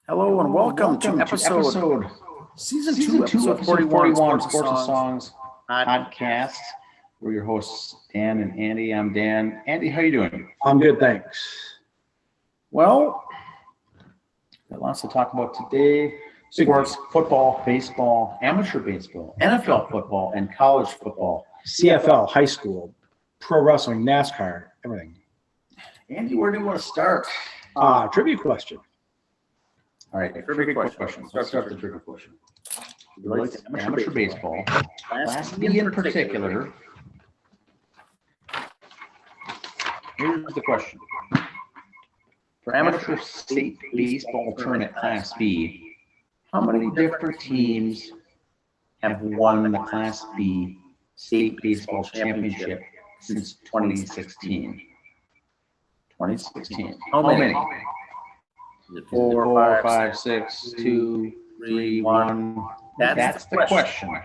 Hello and welcome to episode season 2, episode 41, Sports and Songs podcast. We're your hosts, Dan and Andy. I'm Dan. Andy, how you doing? I'm good, thanks. Well, got lots to talk about today. Sports, football, baseball, amateur baseball, NFL football, and college football. CFL, high school, pro wrestling, NASCAR, everything. Andy, where do you want to start? Trivia question. All right, trivia question. Let's start with the trivia question. Amateur baseball, Class B in particular. Here's the question. For amateur state baseball tournament Class B, how many different teams have won the Class B state baseball championship since 2016? 2016. How many? Is it 4, 5, 6, 2, 3, 1? That's the question. All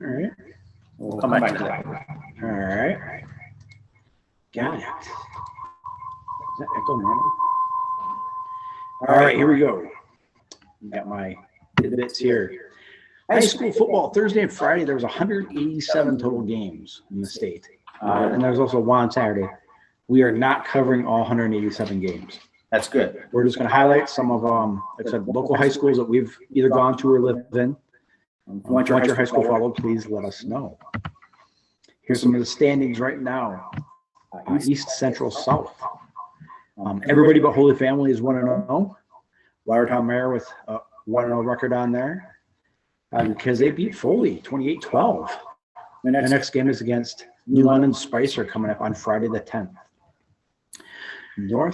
right. We'll come back to that. All right. Got it. Is that echo normal? All right, here we go. Got my tidbits here. High school football, Thursday and Friday, there was 187 total games in the state. And there's also one on Saturday. We are not covering all 187 games. That's good. We're just going to highlight some of, like I said, local high schools that we've either gone to or lived in. If you want your high school followed, please let us know. Here's some of the standings right now. East, Central, South. Everybody but Holy Family is 1-0. Watertown Mayor with a 1-0 record on there because they beat Foley 28-12. The next game is against New London Spicer coming up on Friday the 10th. Metro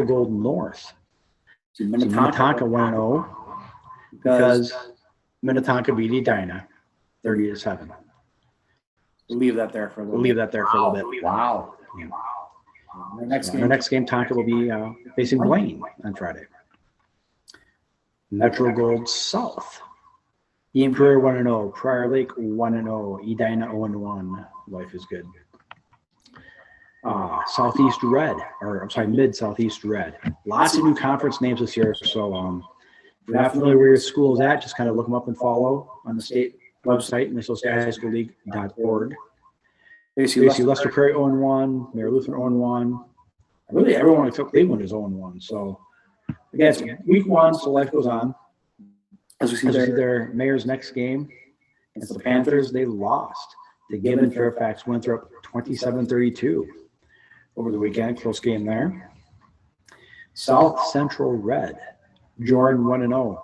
Gold North. Minnetonka 1-0 because Minnetonka beat Edina 30-7. We'll leave that there for a little bit. Wow. Yeah. Our next game, Tonka will be facing Blaine on Friday. Metro Gold South. Ian Prairie 1-0. Prior Lake 1-0. Edina 0-1. Life is good. Southeast Red, Mid-Southeast Red. Lots of new conference names this year. So if you're not familiar where your school is at, just kind of look them up and follow on the state website, MinnesotaStateHighSchoolLeague.org. AC Lester Prairie 0-1, Mayor Lutheran 0-1. Really, everyone except Cleveland is 0-1. So again, it's week 1, so life goes on. As we see their mayor's next game against the Panthers, they lost. The Gibbon Fairfax Winthrop 27-32 over the weekend. Close game there. South Central Red, Jordan 1-0.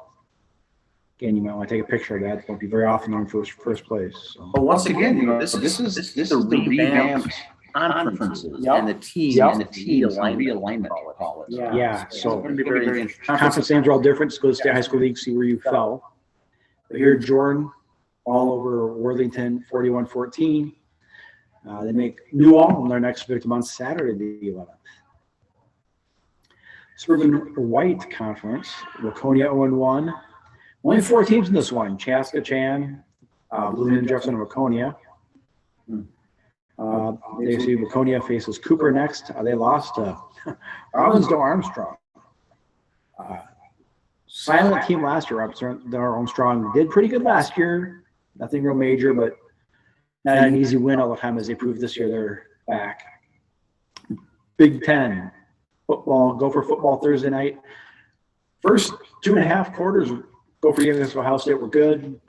Again, you might want to take a picture of that. It won't be very often on first place. So. But once again, this is the revamped conferences and the team realignment. Call it. Yeah. So it's going to be very interesting. Conference names are all different. Just go to State High School League, see where you fell. But here, Jordan, all over Worthington, 41-14. They make New Ulm their next victim on Saturday, the 11th. Suburban White Conference, Waconia 0-1. Only 4 teams in this one: Chaska, Chan, Bloomington, Jefferson, and Waconia. They see Waconia faces Cooper next. They lost to Robbinsdale Armstrong. Silent team last year. Armstrong did pretty good last year. Nothing real major, but not an easy win all the time, as they proved this year they're back. Big Ten football, Gopher football Thursday night. First 2.5 quarters, Gopher games against Ohio State were good.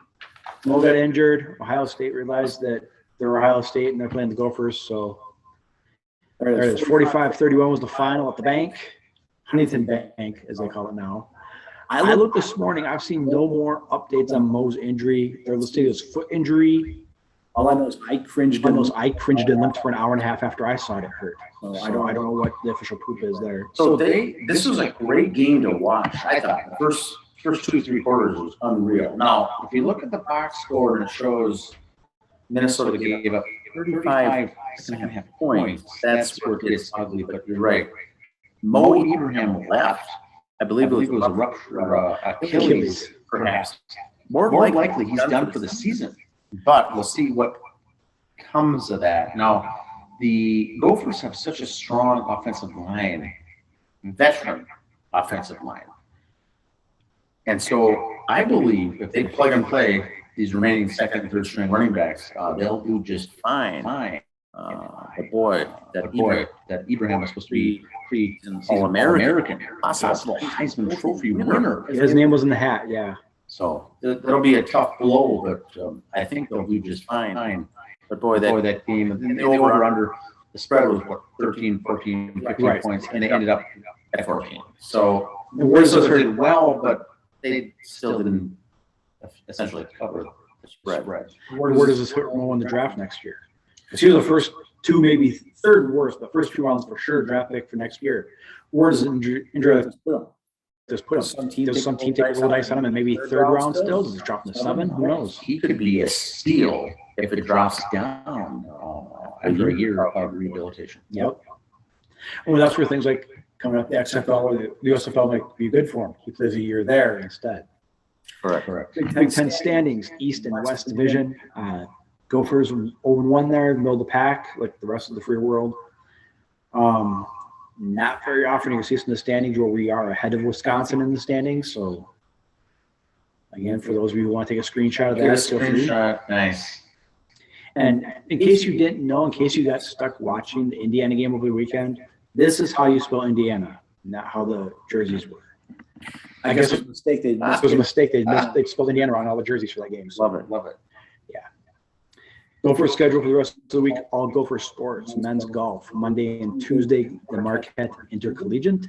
Mo got injured. Ohio State realized that they're Ohio State and they're playing the Gophers. So there it is. 45-31 was the final at the bank. Huntington Bank, as they call it now. I looked this morning. I've seen no more updates on Mo's injury. They're listed as foot injury. All I know is I cringed and limped for an hour and a half after I saw it hurt. So I don't know what the official poop is there. So this was a great game to watch. I thought the first 2-3 quarters was unreal. Now, if you look at the box score, and it shows Minnesota gave up 35.5 points. That's where it gets ugly, but you're right. Mo Ibrahim left. I believe it was a rupture Achilles, perhaps. More likely he's done for the season. But we'll see what comes of that. Now, the Gophers have such a strong offensive line, veteran, offensive line. And so I believe if they plug and play these remaining second and third string running backs, they'll do just fine. But boy, that Ibrahim was supposed to be All-American, possible Heisman Trophy winner. His name was in the hat, yeah. So that'll be a tough blow, but I think they'll do just fine. But boy, that game, the over-under, the spread was, what, 13, 14, 15 points, and they ended up at 14. So the Wizards did well, but they still didn't essentially cover the spread. Where does this hit Mo in the draft next year? Because he was the first two, maybe third worst, but first 2 rounds for sure draft pick for next year. Where does injury just put him? Does some team take a little dice on him and maybe third round still? Does it drop to 7? Who knows? He could be a steal if it drops down after a year of rehabilitation. Yep. Well, that's where things like coming up the XFL or the USFL might be good for him. He plays a year there instead. Correct. Big Ten standings, East and West Division. Gophers 0-1 there, middle of the pack, like the rest of the free world. Not very often you see some of the standings where we are ahead of Wisconsin in the standings. So, again, for those of you who want to take a screenshot of that, feel free. Nice. And in case you didn't know, in case you got stuck watching the Indiana game over the weekend, this is how you spell Indiana, not how the jerseys were. I guess it was a mistake. It was a mistake. They spelled Indiana on all the jerseys for that game. So. Love it. Yeah. Gopher schedule for the rest of the week. All Gopher sports. Men's golf Monday and Tuesday. The Marquette Intercollegiate.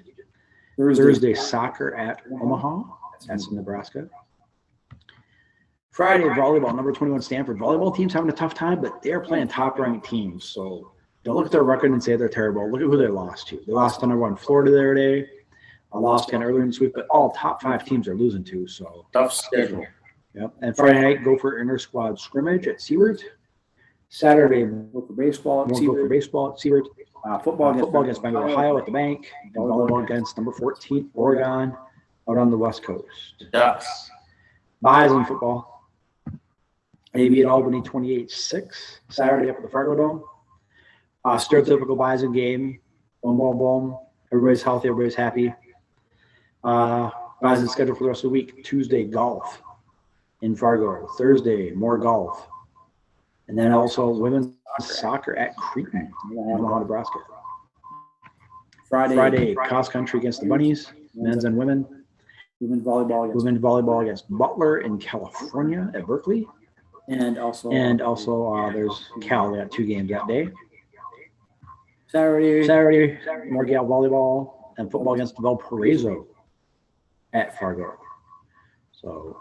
Thursday soccer at Omaha. That's in Nebraska. Friday volleyball. Number 21 Stanford. Volleyball team's having a tough time, but they're playing top-ranked teams. So don't look at their record and say they're terrible. Look at who they lost to. They lost to number 1 Florida the other day. Lost again earlier in the week, but all top 5 teams are losing to. So tough schedule. Yep. And Friday night, Gopher inter-squad scrimmage at Seaward. Saturday, Gopher baseball at Seaward. Football against Bank of Ohio at the bank. And volleyball against number 14 Oregon out on the West Coast. Ducks. Bison football. AB at Albany 28-6. Saturday up at the Fargo Dome. Stereotypical Bison game. Boom. Everybody's healthy. Everybody's happy. Bison schedule for the rest of the week. Tuesday, golf in Fargo. Thursday, more golf. And then also women's soccer at Cretan, Omaha, Nebraska. Friday, cross country against the Bunnies, men's and women. Women's volleyball against Butler in California at Berkeley. And also there's Cal. They got 2 games that day. Saturday, more gal volleyball and football against Valparaiso at Fargo. So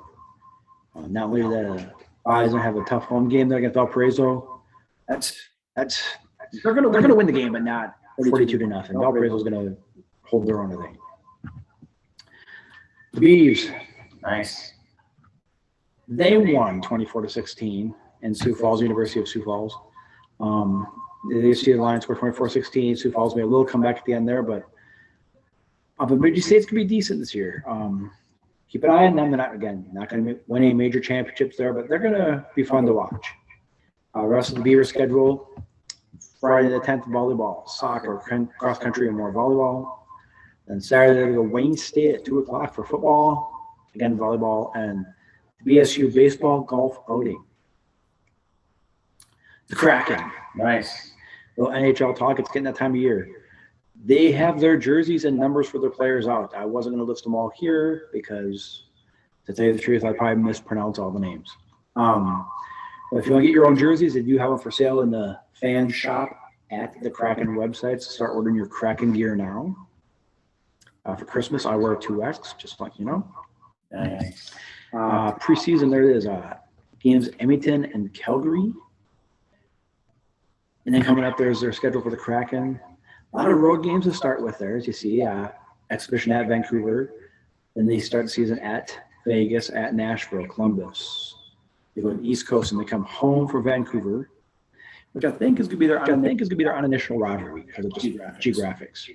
not only the Bison have a tough home game there against Valparaiso, that's they're gonna win the game, but not 42-0. Valparaiso's gonna hold their own, I think. The Beavs, nice. They won 24-16 in Sioux Falls, University of Sioux Falls. The see the Lions scored 24-16. Sioux Falls made a little comeback at the end there, but Bemidji State's gonna be decent this year. Keep an eye on them. They're not going to win any major championships there, but they're going to be fun to watch. Rest of the Beaver schedule: Friday the 10th, volleyball, soccer, cross country, and more volleyball. Then Saturday they go Wayne State at 2:00 for football, again volleyball, and BSU baseball golf outing. The Kraken, nice. Little NHL talk. It's getting that time of year. They have their jerseys and numbers for their players out. I wasn't going to list them all here because, to tell you the truth, I'd probably mispronounce all the names. But if you want to get your own jerseys, they do have them for sale in the fan shop at the Kraken website. So start ordering your Kraken gear now. For Christmas, I wear 2X, just like you know. Nice. Preseason, there it is. Games Edmonton and Calgary. And then coming up, there's their schedule for the Kraken. A lot of road games to start with there, as you see. Exhibition at Vancouver. Then they start the season at Vegas, at Nashville, Columbus. They go to the East Coast and they come home for Vancouver, which I think is going to be their uninitial rivalry because of geographics.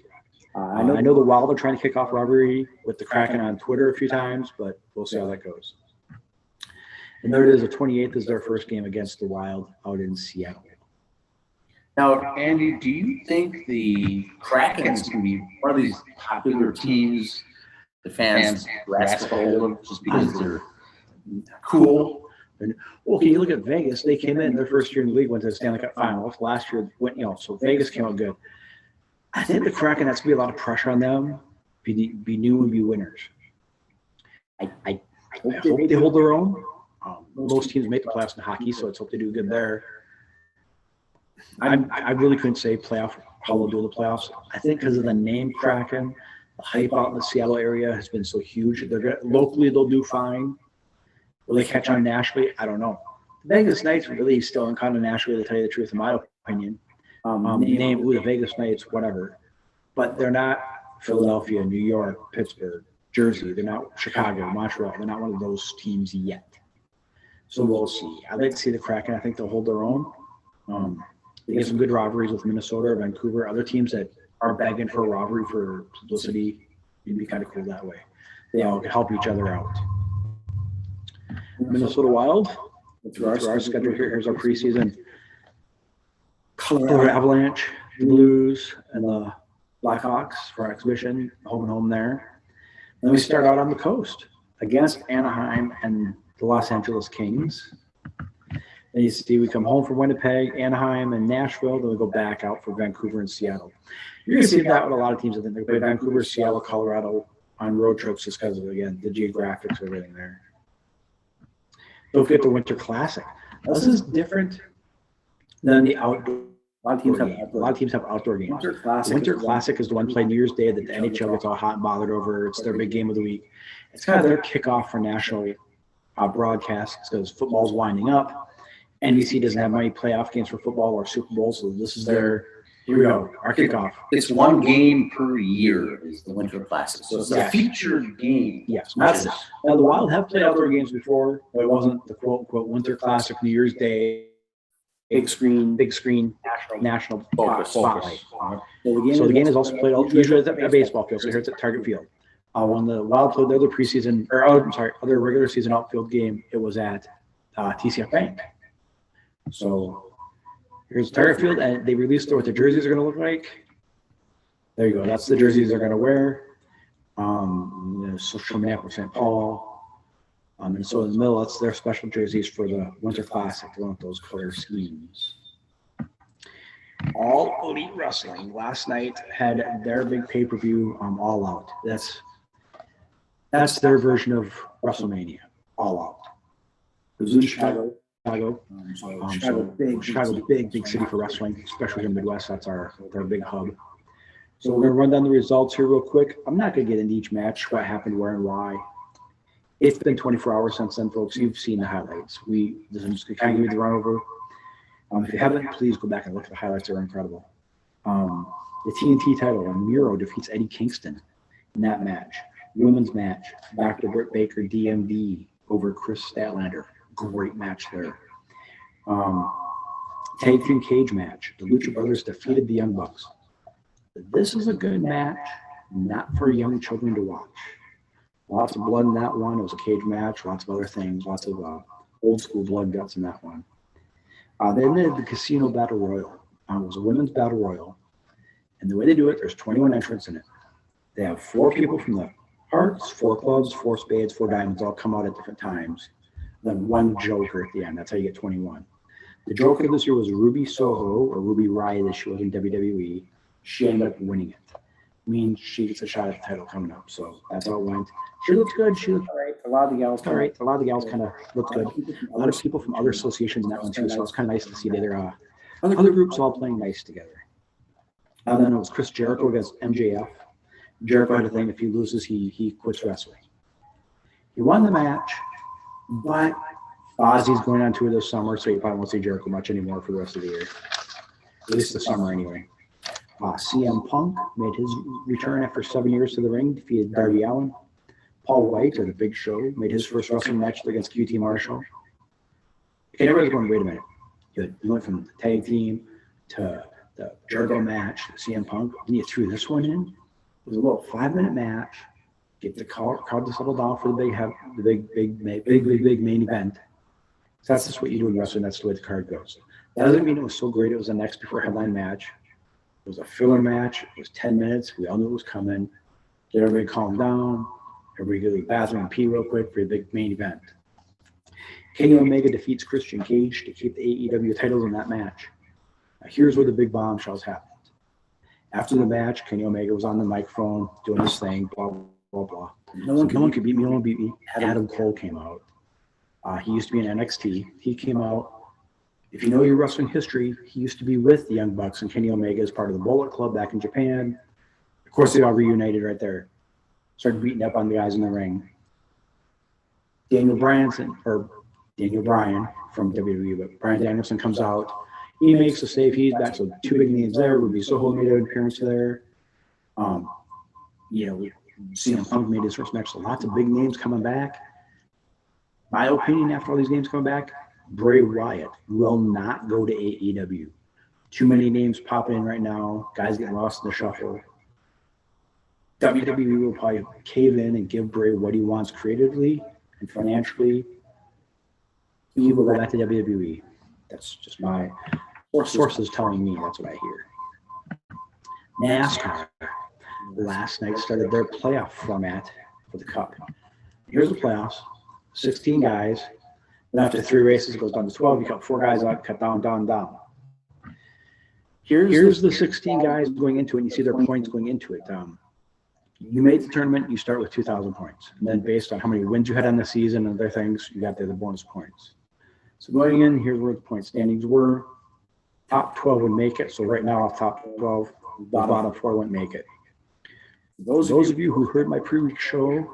I know the Wild are trying to kick off rivalry with the Kraken on Twitter a few times, but we'll see how that goes. And there it is. The 28th is their first game against the Wild out in Seattle. Now, Andy, do you think the Kraken's going to be one of these popular teams the fans grasp a hold of just because they're cool. Well, can you look at Vegas? They came in their first year in the league, went to the Stanley Cup Finals. Last year went, so Vegas came out good. I think the Kraken, that's going to be a lot of pressure on them. Be new and be winners. I hope they hold their own. Most teams make the playoffs in hockey, so let's hope they do good there. I really couldn't say how they'll do the playoffs. I think because of the name Kraken, the hype out in the Seattle area has been so huge. Locally they'll do fine. Will they catch on nationally? I don't know. The Vegas Knights really still in kind of nationally, to tell you the truth, in my opinion. The Vegas Knights, whatever. But they're not Philadelphia, New York, Pittsburgh, Jersey. They're not Chicago, Montreal. They're not one of those teams yet. So we'll see. I'd like to see the Kraken. I think they'll hold their own. They get some good rivalries with Minnesota or Vancouver. Other teams that are begging for a rivalry for publicity. It'd be kind of cool that way. They all can help each other out. Minnesota Wild. Through our schedule here, here's our preseason. Colorado Avalanche, the Blues, and the Blackhawks for our exhibition, home there. Then we start out on the coast against Anaheim and the Los Angeles Kings. Then you see we come home from Winnipeg, Anaheim, and Nashville. Then we go back out for Vancouver and Seattle. You're going to see that with a lot of teams. I think they play Vancouver, Seattle, Colorado on road trips just because of, again, the geographics of everything there. Don't forget the Winter Classic. This is different than the outdoor. A lot of teams have outdoor games. Winter Classic is the one played New Year's Day that the NHL gets all hot and bothered over. It's their big game of the week. It's kind of their kickoff for national broadcasts because football's winding up. NBC doesn't have many playoff games for football or Super Bowl, so this is their, here we go, our kickoff. It's one game per year is the Winter Classic. So it's a featured game. Yes. Now the Wild have played outdoor games before, but it wasn't the quote-unquote Winter Classic New Year's Day. Big screen, national spotlight. So the game is also played usually at a baseball field. So here it's at Target Field. When the Wild played their other regular season outfield game, it was at TCF Bank. So here's Target Field, and they released what the jerseys are going to look like. There you go. That's the jerseys they're going to wear. Social Minneapolis, St. Paul. And so in the middle, that's their special jerseys for the Winter Classic. They want those color schemes. All Elite Wrestling last night had their big pay-per-view All Out. That's their version of WrestleMania, All Out. It was in Chicago. Chicago, big city for wrestling, especially in the Midwest. That's their big hub. So we're going to run down the results here real quick. I'm not going to get into each match, what happened, where, and why. It's been 24 hours since then, folks. You've seen the highlights. I'm just going to kind of give you the run over. If you haven't, please go back and look at the highlights. They're incredible. The TNT title, Miro defeats Eddie Kingston in that match. Women's match, Dr. Britt Baker, DMD, over Chris Statlander. Great match there. Tag team cage match. The Lucha Brothers defeated the Young Bucks. This is a good match, not for young children to watch. Lots of blood in that one. It was a cage match. Lots of other things. Lots of old school blood guts in that one. Then they did the Casino Battle Royal. It was a women's battle royal. And the way they do it, there's 21 entrants in it. They have 4 people from the Hearts, 4 clubs, 4 spades, 4 diamonds, all come out at different times. Then 1 joker at the end. That's how you get 21. The joker this year was Ruby Soho, or Ruby Riott, she was in WWE. She ended up winning it. Means she gets a shot at the title coming up. So that's how it went. She looked good. She looked all right. A lot of the gals kind of looked good. A lot of people from other associations in that one too. So it's kind of nice to see the other groups all playing nice together. And then it was Chris Jericho against MJF. Jericho had a thing. If he loses, he quits wrestling. He won the match, but Ozzy's going on tour this summer, so you probably won't see Jericho much anymore for the rest of the year. At least the summer anyway. CM Punk made his return after 7 years to the ring, defeated Darby Allin. Paul White, or the Big Show, made his first wrestling match against QT Marshall. Okay, everybody's going, wait a minute. You went from the tag team to the Jericho match, CM Punk, and you threw this one in. It was a little 5-minute match. Get the crowd to settle down for the big main event. So that's just what you do in wrestling. That's the way the card goes. That doesn't mean it was so great. It was the next before headline match. It was a filler match. It was 10 minutes. We all knew it was coming. Get everybody calm down. Everybody go to the bathroom and pee real quick for the big main event. Kenny Omega defeats Christian Cage to keep the AEW titles in that match. Now, here's where the big bombshells happened. After the match, Kenny Omega was on the microphone doing his thing, blah, blah, blah. No one could beat me. No one beat me. Adam Cole came out. He used to be in NXT. He came out. If you know your wrestling history, he used to be with the Young Bucks and Kenny Omega as part of the Bullet Club back in Japan. Of course, they all reunited right there. Started beating up on the guys in the ring. Daniel Bryan from WWE, but Bryan Danielson comes out. He makes a save. He's back. So two big names there. Ruby Soho made an appearance there. CM Punk made his first match. So lots of big names coming back. My opinion, after all these names coming back, Bray Wyatt will not go to AEW. Too many names popping in right now. Guys getting lost in the shuffle. WWE will probably cave in and give Bray what he wants creatively and financially. He will go back to WWE. That's just my sources telling me. That's what I hear. NASCAR last night started their playoff format for the Cup. Here's the playoffs: 16 guys. Then after 3 races, it goes down to 12. You cut 4 guys out, cut down. Here's the 16 guys going into it. And you see their points going into it. You made the tournament, you start with 2,000 points. And then based on how many wins you had on the season and other things, you got the bonus points. So going in, here's where the point standings were. Top 12 would make it. So right now, off top 12, the bottom 4 wouldn't make it. Those of you who heard my pre-week show,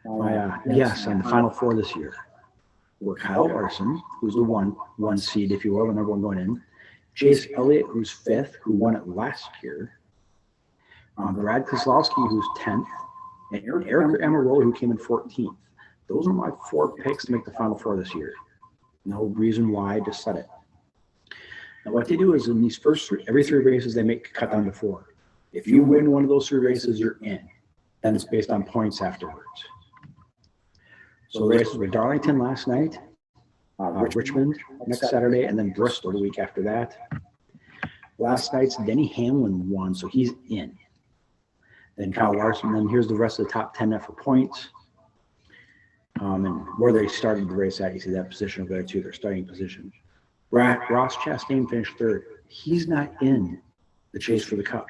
my guess on the Final 4 this year were Kyle Larson, who's the one seed, if you will, the number 1 going in. Chase Elliott, who's 5th, who won it last year. Brad Kozlowski, who's 10th, and Eric Amarola, who came in 14th. Those are my 4 picks to make the Final 4 this year. No reason why, I just said it. Now, what they do is in these every 3 races, they make cut down to 4. If you win one of those 3 races, you're in. Then it's based on points afterwards. So the races were Darlington last night, Richmond next Saturday, and then Bristol the week after that. Last night's Denny Hamlin won, so he's in. Then Kyle Larson. Then here's the rest of the top 10 for points. And where they started the race at, you see that position over there too, their starting position. Ross Chastain finished 3rd. He's not in the chase for the Cup.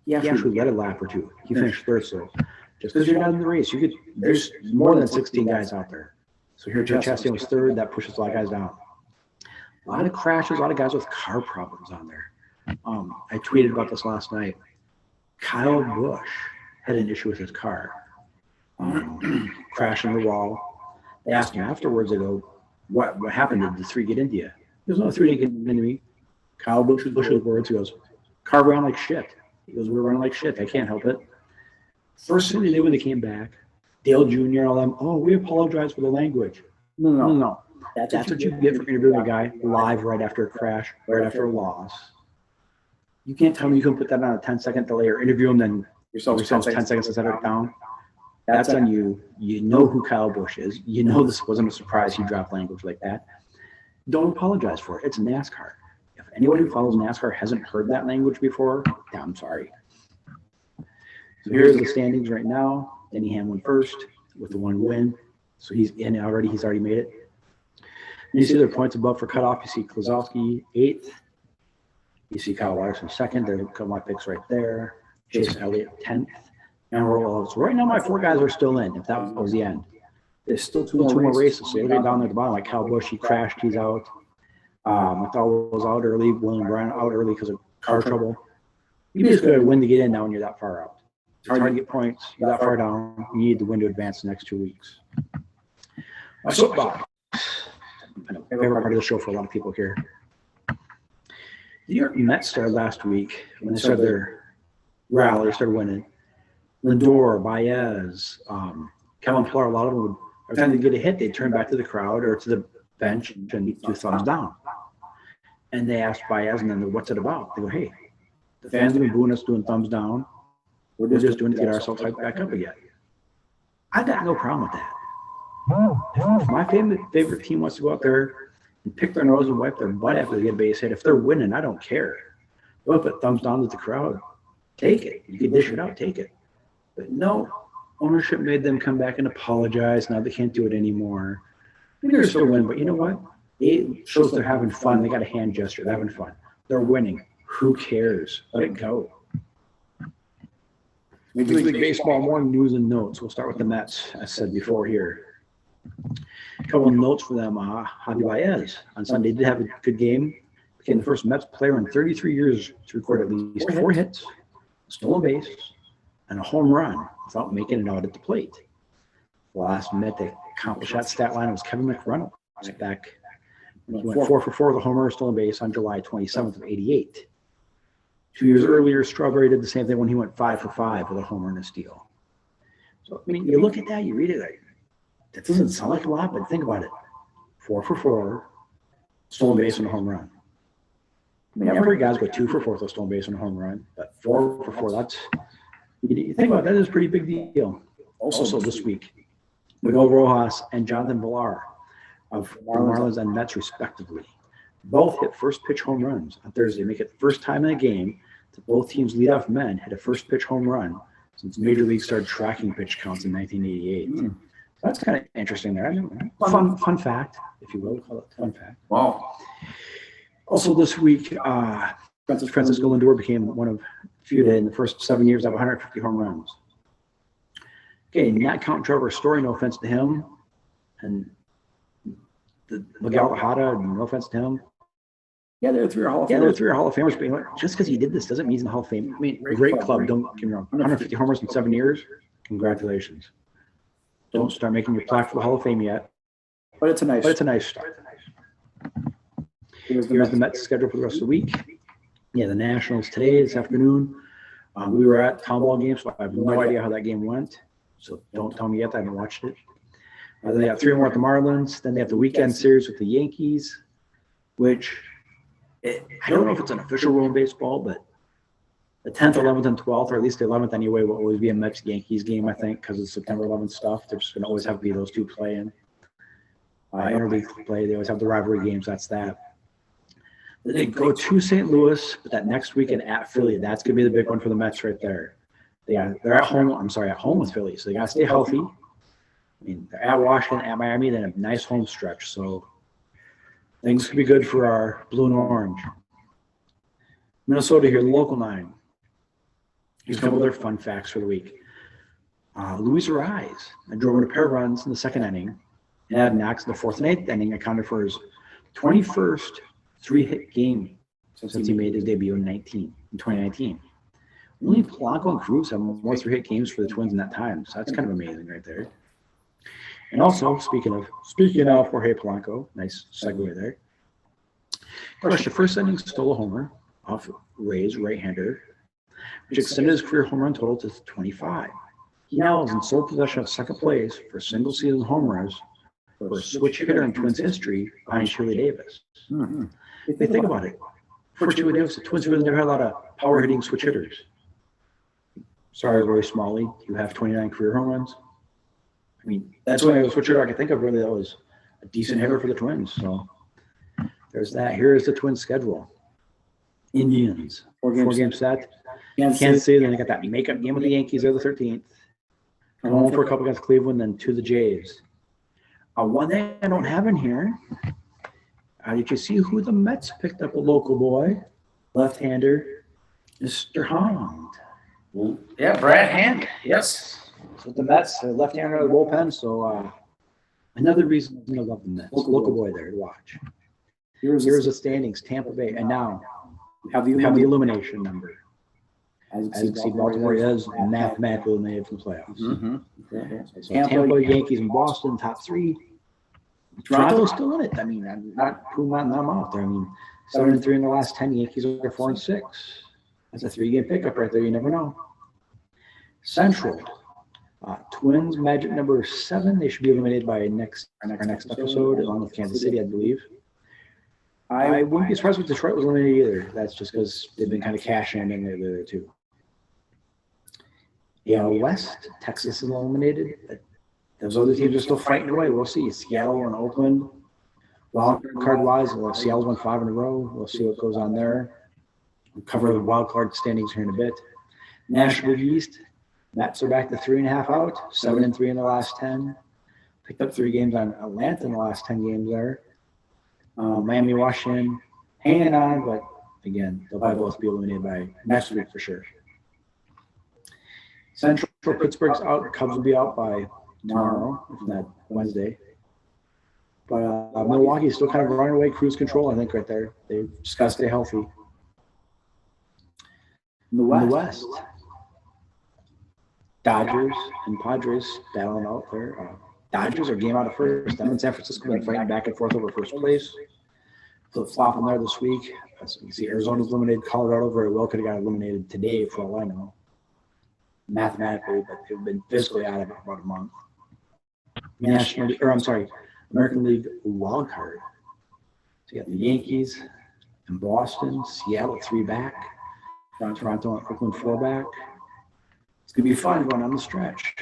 He actually led a lap or 2. He finished 3rd, so just because you're not in the race, there's more than 16 guys out there. So here Chastain was 3rd, that pushes a lot of guys down. A lot of crashes, a lot of guys with car problems on there. I tweeted about this last night. Kyle Busch had an issue with his car. Crashing the wall. They asked him afterwards, they go, what happened? Did the 3 get into you? There's no 3 didn't get into me. Kyle Busch's words, he goes, car ran like shit. He goes, we're running like shit. I can't help it. First thing they did when they came back, Dale Jr., all them, we apologize for the language. No. That's what you get for interviewing a guy live right after a crash, right after a loss. You can't tell me you can put that on a 10-second delay or interview him, then yourself 10 seconds to set it down. That's on you. You know who Kyle Busch is. You know this wasn't a surprise he dropped language like that. Don't apologize for it. It's NASCAR. If anyone who follows NASCAR hasn't heard that language before, I'm sorry. So here's the standings right now. Denny Hamlin 1st with the 1 win. So he's in already. He's already made it. You see their points above for cutoff. You see Kozlowski 8th. You see Kyle Larson 2nd. There's a couple of my picks right there. Chase Elliott 10th. And so right now my 4 guys are still in, if that was the end. There's still 2 more races. So they're down there at the bottom. Like Kyle Busch, he crashed. He's out. McDowell was out early. William Bryan out early because of car trouble. You just got to win to get in now when you're that far out. It's hard to get points. You're that far down. You need to win to advance the next 2 weeks. My soapbox. Favorite part of the show for a lot of people here. The New York Mets started last week when they started their rally, started winning. Lindor, Baez, Kevin Pillar, a lot of them would, every time they get a hit, they'd turn back to the crowd or to the bench and do thumbs down. And they asked Baez, and then what's it about? They go, hey, the fans have been booing us doing thumbs down. We're just doing it to get ourselves back up again. I got no problem with that. If my favorite team wants to go out there and pick their nose and wipe their butt after they get a base hit, if they're winning, I don't care. They'll put thumbs down to the crowd. Take it. You can dish it out, take it. But no, ownership made them come back and apologize. Now they can't do it anymore. I mean, they're still winning, but you know what? It shows they're having fun. They got a hand gesture. They're having fun. They're winning. Who cares? Let it go. Major League Baseball morning news and notes. We'll start with the Mets, as said before here. A couple of notes for them. Javi Baez on Sunday did have a good game. Became the first Mets player in 33 years to record at least 4 hits, a stolen base, and a home run without making it out at the plate. The last Met to accomplish that stat line was Kevin McReynolds back when he went 4 for 4 with a homer, stolen base on July 27th of '88. 2 years earlier, Strawberry did the same thing when he went 5 for 5 with a homer and a steal. So, I mean, you look at that, you read it, like, that doesn't sound like a lot, but think about it. 4 for 4, stolen base and a home run. I mean, every guy's got 2 for 4 with a stolen base and a home run, but 4 for 4, that's, you think about that, is a pretty big deal. Also this week, Miguel Rojas and Jonathan Villar of the Marlins and Mets, respectively, both hit first pitch home runs on Thursday, make it the first time in a game that both teams' leadoff men hit a first pitch home run since Major League started tracking pitch counts in 1988. So that's kind of interesting there. I mean, fun fact, if you will, call it fun fact. Wow. Also this week, Francisco Lindor became one of few in the first 7 years to have 150 home runs. Okay, not counting Trevor Story, no offense to him, and Miguel Tejada, no offense to him. Yeah, they're 3 Hall of Famers. Yeah, they're 3 Hall of Famers. But just because he did this doesn't mean he's in the Hall of Fame. I mean, great club. Don't get me wrong. 150 homers in 7 years. Congratulations. Don't start making your plaque for the Hall of Fame yet. But it's a nice start. Here's the Mets schedule for the rest of the week. Yeah, the Nationals today, this afternoon. We were at town ball game, so I have no idea how that game went. So don't tell me yet. I haven't watched it. Then they got 3 more at the Marlins. Then they have the weekend series with the Yankees, which I don't know if it's an official rule in baseball, but the 10th, 11th, and 12th, or at least the 11th anyway, will always be a Mets-Yankees game, I think, because of September 11th stuff. There's going to always have to be those 2 playing. Interleague play, they always have the rivalry games. That's that. Then they go to St. Louis, but that next weekend at Philly, that's going to be the big one for the Mets right there. They're at home. At home with Philly, so they got to stay healthy. I mean, they're at Washington, at Miami, then a nice home stretch. So things could be good for our blue and orange. Minnesota here, the local 9. Here's a couple of their fun facts for the week. Luis Arraez drove in a pair of runs in the 2nd inning, and had knocks in the 4th and 8th inning, accounted for his 21st 3-hit game since he made his debut in 2019. Only Polanco and Cruz have more 3-hit games for the Twins in that time, so that's kind of amazing right there. And also, speaking of Jorge Polanco, nice segue there. Crushed the first inning, stole a homer off Ray's right-hander, which extended his career home run total to 25. He now is in sole possession of second place for single-season home runs for a switch hitter in Twins history behind Shirley Davis. Mm-hmm. If they think about it, for Shirley Davis, the Twins really never had a lot of power-hitting switch hitters. Sorry, Roy Smalley, you have 29 career home runs. I mean, that's the only switch hitter I can think of really that was a decent hitter for the Twins. So there's that. Here's the Twins schedule. Indians, 4-game set. Kansas City, then they got that makeup game with the Yankees there the 13th. Home for a couple against Cleveland, then to the Jays. One thing I don't have in here, did you see who the Mets picked up? A local boy, left-hander, Mr. Hand. Yeah, Brad Hand. Yes. So the Mets, left-hander of the bullpen. So another reason I love the Mets. Local boy there to watch. Here's the standings, Tampa Bay, and now we have the elimination number. As you can see, Baltimore is mathematically eliminated from the playoffs. Mm-hmm. So Tampa, Yankees, and Boston, top 3. Toronto's still in it. I mean, I'm not proving them out there. I mean, 7-3 in the last 10. Yankees are 4-6. That's a 3-game pickup right there. You never know. Central, Twins, Magic number 7. They should be eliminated by our next episode, along with Kansas City, I believe. I wouldn't be surprised if Detroit was eliminated either. That's just because they've been kind of cashing in there too. West, Texas is eliminated. But those other teams are still fighting away. We'll see. Seattle and Oakland. Wild card wise, Seattle's won 5 in a row. We'll see what goes on there. We'll cover the wild card standings here in a bit. National League East, Mets are back to 3.5 out, 7-3 in the last 10. Picked up 3 games on Atlanta in the last 10 games there. Miami, Washington, hanging on, but again, they'll probably both be eliminated by next week for sure. Central Pittsburgh's out. Cubs will be out by tomorrow, if not Wednesday. But Milwaukee's still kind of running away, cruise control, I think, right there. They just got to stay healthy. In the West, Dodgers and Padres battling out there. Dodgers are game out of first. Them and San Francisco been fighting back and forth over first place. Flip-flopping there this week. As you can see, Arizona's eliminated. Colorado very well could have got eliminated today, for all I know. Mathematically, but they've been physically out of it about a month. American League wild card. So you got the Yankees and Boston, Seattle 3 back, Toronto and Oakland 4 back. It's gonna be fun going on the stretch.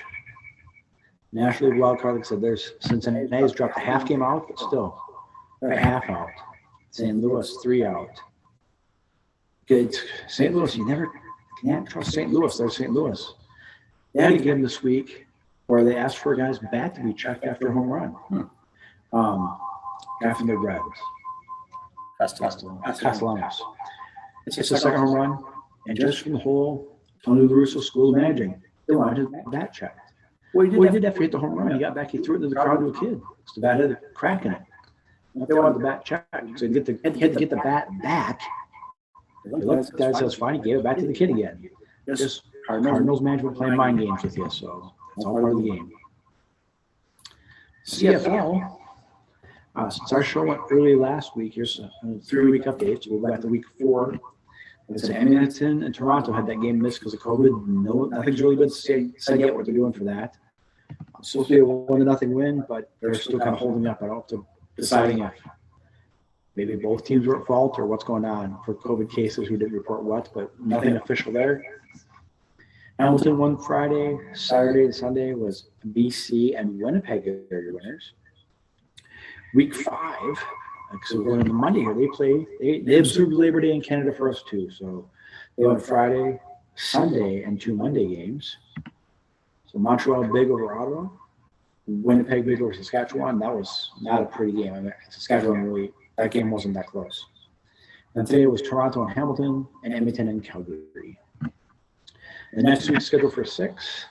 National League wild card, like I said, there's Cincinnati's dropped a half game out, but still they're a half out. St. Louis 3 out. Good. St. Louis, you can't trust St. Louis. There's St. Louis. They had a game this week where they asked for a guy's bat to be checked after a home run. Guy from the Reds. Castellanos. It's a second home run, and just from the whole Tony La Russa School of Managing, they wanted his bat checked. Well, he did after he hit the home run. He got back, he threw it to the crowd to a kid. So the bat had a crack in it. They wanted the bat checked. So he had to get the bat back. He looked at the guy, says, fine, he gave it back to the kid again. Just Cardinals management playing mind games with you, so it's all part of the game. CFL, since our show went early last week, here's a 3-week update. So we'll back to week 4. It's Edmonton and Toronto had that game missed because of COVID. Nothing's really been said yet what they're doing for that. It's supposed to be a 1-0 win, but they're still kind of holding up. I don't have to deciding if maybe both teams were at fault or what's going on for COVID cases. Who didn't report what, but nothing official there. Hamilton won Friday. Saturday and Sunday was BC and Winnipeg are your winners. Week 5, so we're going into Monday here. They observed Labor Day in Canada for us too. So they went Friday, Sunday, and 2 Monday games. So Montreal big over Ottawa, Winnipeg big over Saskatchewan. That was not a pretty game. I mean, Saskatchewan that game wasn't that close. And today it was Toronto and Hamilton, and Edmonton and Calgary. The next week's scheduled for 6.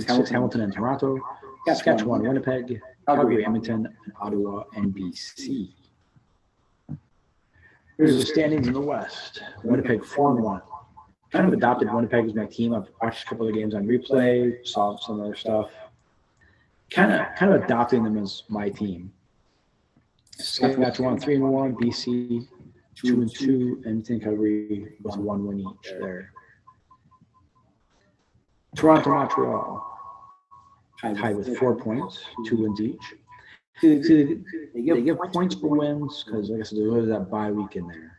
Hamilton and Toronto, Saskatchewan, Winnipeg, Calgary, Edmonton, and Ottawa, and BC. Here's the standings in the West. Winnipeg 4-1. Kind of adopted Winnipeg as my team. I've watched a couple of games on replay, saw some other stuff. Kind of adopting them as my team. Saskatchewan 3-1, BC 2-2, Edmonton, Calgary was 1 win each there. Toronto, Montreal tied with 4 points, 2 wins each. They give points for wins because, like I said, there's that bye week in there.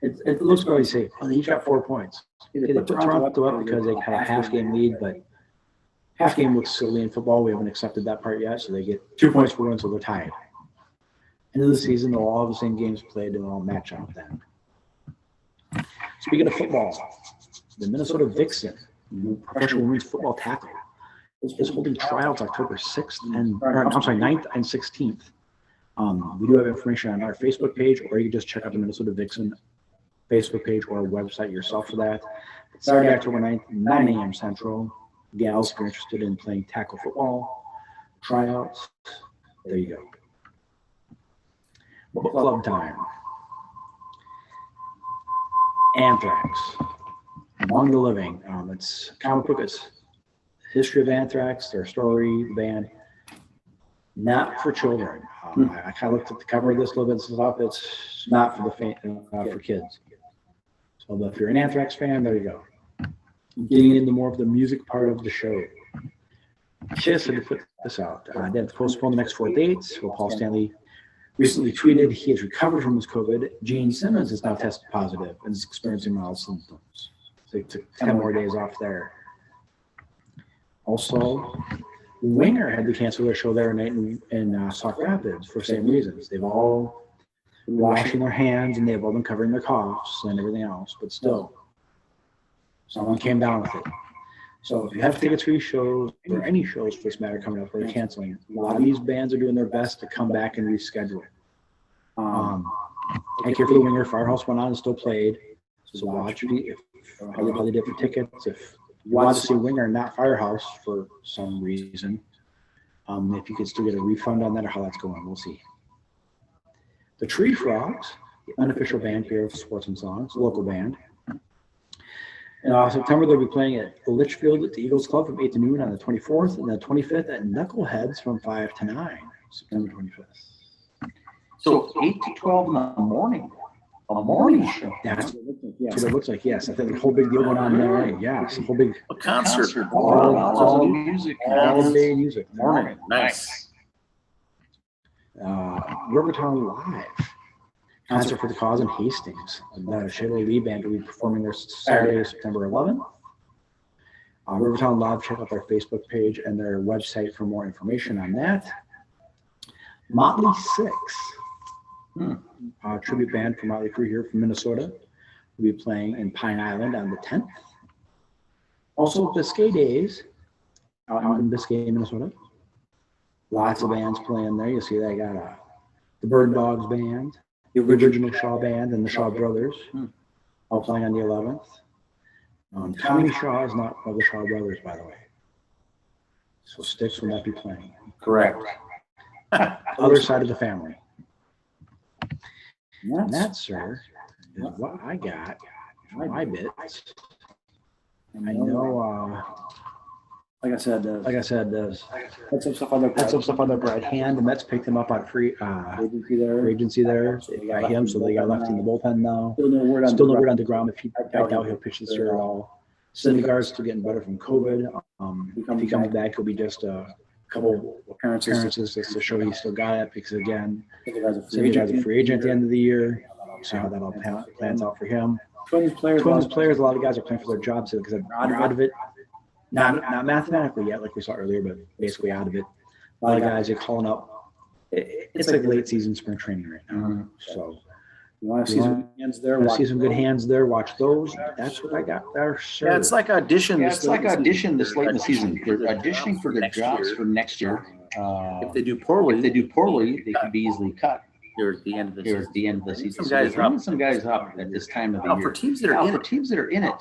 It looks like you say, oh, they each got 4 points. They put Toronto up because they had a half-game lead, but half-game looks silly in football. We haven't accepted that part yet, so they get 2 points for wins, so they're tied. End of the season, they'll all have the same games played, and they'll all match up then. Speaking of football, the Minnesota Vixen, professional women's football tackle, is holding tryouts October 9th and 16th. We do have information on our Facebook page, or you can just check out the Minnesota Vixen Facebook page or our website yourself for that. Saturday, October 9th, 9 a.m. Central. Gals, if you're interested in playing tackle football, tryouts, there you go. Book club time. Anthrax, Among the Living. It's comic book. It's history of Anthrax, their story, the band. Not for children. I kind of looked at the cover of this a little bit. It's not for the for kids. So if you're an Anthrax fan, there you go. Getting into more of the music part of the show. Kiss had to put this out. They had to postpone the next 4 dates. Well, Paul Stanley recently tweeted he has recovered from his COVID. Gene Simmons is now tested positive and is experiencing mild symptoms. So he took 10 more days off there. Also, Winger had to cancel their show there in Sauk Rapids for the same reasons. They've all been washing their hands and they've all been covering their coughs and everything else, but still, someone came down with it. So if you have tickets for these shows or any shows for this matter coming up, we're canceling. A lot of these bands are doing their best to come back and reschedule. I care for the Winger. Firehouse went on and still played. So watch how they did for tickets. If you want to see Winger and not Firehouse for some reason, if you could still get a refund on that or how that's going, we'll see. The Tree Frogs, the unofficial band here of Sports and Songs, local band. In September, they'll be playing at Litchfield at the Eagles Club from 8 to noon on the 24th, and the 25th at Knuckleheads from 5 to 9, September 25th. So 8 to 12 in the morning, a morning show. That's what it looks like, yes. I think the whole big deal going on there. Yes, a whole big concert. All music. all day music. Morning. Nice. Rivertown Live. Concert for the Cause in Hastings. The Shayla Lee Band will be performing there Saturday, September 11th. Rivertown Live, check out their Facebook page and their website for more information on that. Motley Six, tribute band from Motley Crue here from Minnesota, will be playing in Pine Island on the 10th. Also, Biscay Days out in Biscay, Minnesota. Lots of bands playing there. You see, they got the Bird Dogs Band, the original Shaw Band, and the Shaw Brothers, all playing on the 11th. Tommy Shaw is not one of the Shaw Brothers, by the way. So Styx will not be playing. Correct. Other side of the family. And that, sir, is what I got for my bits. I know, Like I said, that's some stuff on some stuff on their right hand. The Mets picked him up on free agency there. They got him, so they got left in the bullpen now. Still no word on the ground. I doubt he'll pitch this year at all. Syndergaard's still getting better from COVID. If he comes back, he'll be just a couple appearances just to show he still got it. Because again, Syndergaard's a free agent at the end of the year. See how that all plans out for him. Twins players, a lot of guys are playing for their jobs because they're out of it. Not mathematically yet, like we saw earlier, but basically out of it. A lot of guys are calling up. It's like late season spring training right now. So you want to see some hands there? see some good hands there. Watch those. That's what I got there, sir. Yeah, it's like audition. Yeah, it's like audition this late in the season. They're auditioning for their jobs for next year. If they do poorly, they can be easily cut. Here at the end of the season. Some guys up at this time of the year. For teams that are in it,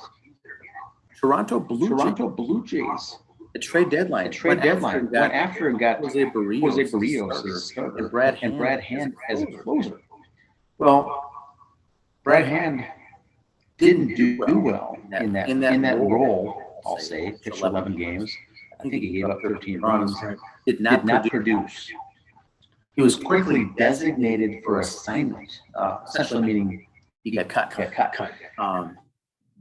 Toronto Blue Jays. The trade deadline. Went after it got Jose Barrios and Brad Hand as a closer. Well, Brad Hand didn't do well in that role. I'll say pitched 11 games. I think he gave up 13 runs. Did not produce. He was quickly designated for assignment, essentially meaning he got cut. That's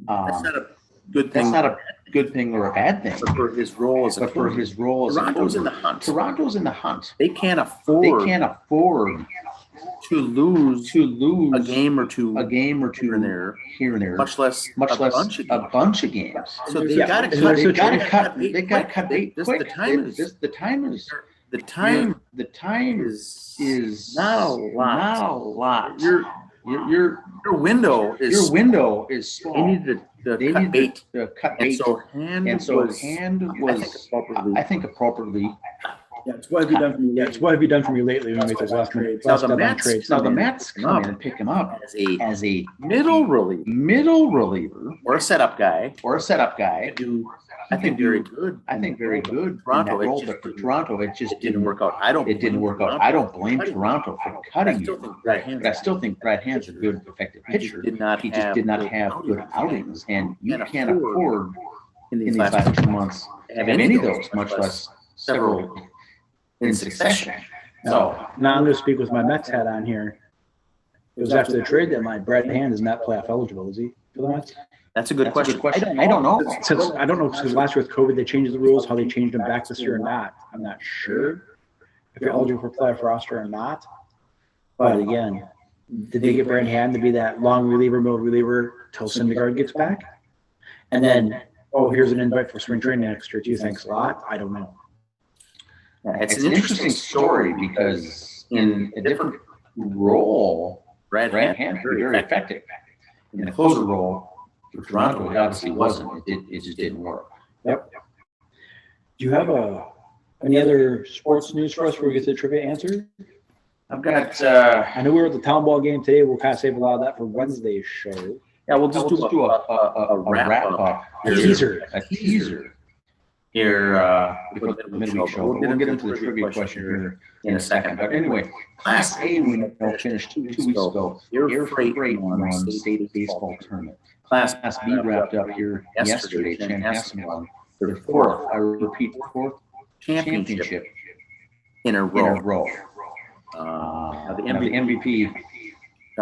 Not a good thing. That's not a good thing or a bad thing. But for his role as a Toronto's in the hunt. Toronto's in the hunt. They can't afford to lose a game or two here and there, much less a bunch of games. So they got to cut. They got to cut bait quick. The time is not a lot. Your window is small. They needed to cut bait. And so Hand was, I think appropriately. Yeah, it's what have you done for me? Yeah, it's what have you done for me lately? When we make those last trades. Now the Mets come in and pick him up as a middle reliever or a setup guy. I think very good. Toronto, but for Toronto, it just didn't work out. I don't blame Toronto for cutting him. But I still think Brad Hand's a good, effective pitcher. He just did not have good outings, and you can't afford in these last 2 months to have any of those, much less several in succession. So now I'm going to speak with my Mets hat on here. It was after the trade deadline. Brad Hand is not playoff eligible, is he, for the Mets? That's a good question. I don't know. I don't know because last year with COVID they changed the rules. How they changed them back this year or not, I'm not sure if you're eligible for playoff roster or not. But again, did they get Brad Hand to be that long reliever, middle reliever till Syndergaard gets back? And then, here's an invite for spring training next year too. Thanks a lot. I don't know. It's an interesting story because in a different role, Brad Hand was very effective. In the closer role, for Toronto, it obviously wasn't. It just didn't work. Yep. Do you have any other sports news for us before we get to the trivia answer? I've got, I know we were at the town ball game today. We'll kind of save a lot of that for Wednesday's show. yeah, we'll just do a wrap up. A teaser. A teaser Here, before the midweek show. We'll get into the trivia question here in a second. But anyway, Class A, we know, finished two weeks ago. Air Freight won state baseball tournament. Class B wrapped up here yesterday. Chanhassen won their fourth, I repeat, fourth championship in a row. The MVP,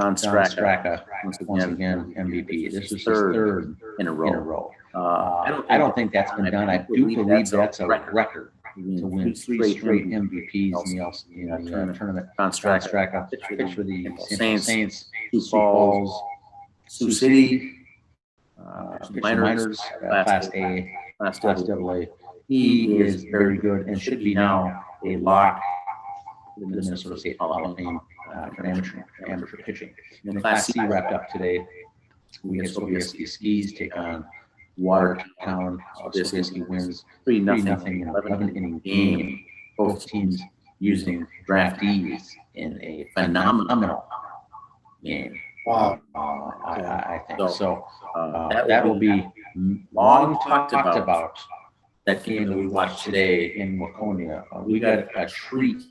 Don Straka, once again MVP. This is his third in a row. I don't think that's been done. I do believe that's a record to win three straight MVPs in the tournament. Don Straka pitched for the Saints, Sioux Falls, Sioux City, Miners, Class A, Class AA. He is very good and should be now a lock in the Minnesota State Hall of Fame for amateur pitching. And then Class C wrapped up today. We had Sobieski Skis take on Watertown. Sobieski wins 3-0 in an 11-inning game. Both teams using draftees in a phenomenal game. Wow. I think so. That will be long talked about. That game that we watched today in Waconia. We got a treat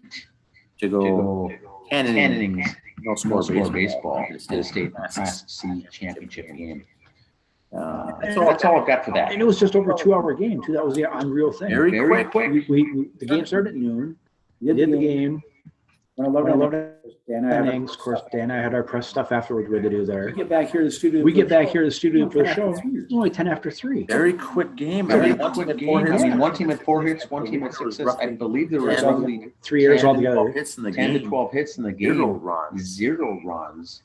to go 10 innings, no score baseball to the state Class C championship game. That's all I've got for that. And it was just over a 2-hour game too. That was the unreal thing. Very quick. The game started at noon. We did the game. 11 innings. Of course, Dan and I had our press stuff afterwards. We had to do there. We get back here to the studio. For the show. It's only 10 after 3. Very quick game. One team had 4 hits, one team had 6 hits. I believe there was only 3 errors altogether. 10 to 12 hits in the game. Zero runs.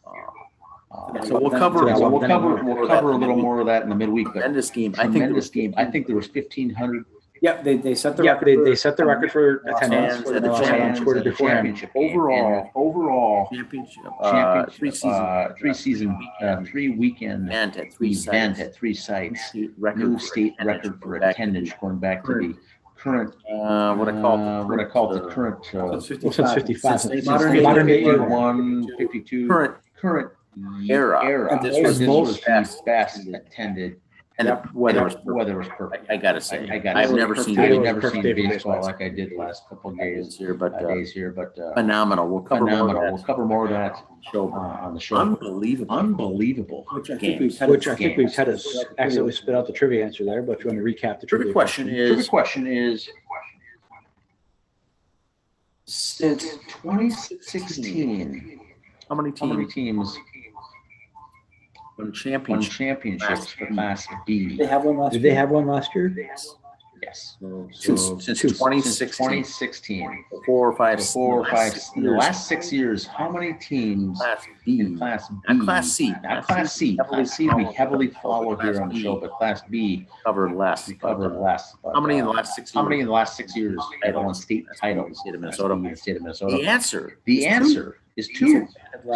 So we'll cover a little more of that in the midweek. But tremendous game. I think there was 1,500. Yep, they set the record. They set the record for attendance. And the championship overall championship 3 weekend event at 3 sites. New state record for attendance going back to the current what I call the current since 55 modern day 52 current era. This was the best attended. And the weather was perfect. I gotta say, I've never seen baseball like I did the last couple of days here, but phenomenal. We'll cover more of that on the show. Unbelievable. Which I think we've had us accidentally spit out the trivia answer there. But if you want to recap the trivia question is since 2016, how many teams won championships for Class B? Did they have one last year? Yes. Since 2016. 4 or 5. In the last 6 years, how many teams Class B in Class B? Not Class C. Class C. Class C we heavily follow here on the show, but Class B covered less. How many in the last 6 years? How many in the last 6 years have won state titles? State of Minnesota. The answer is 2.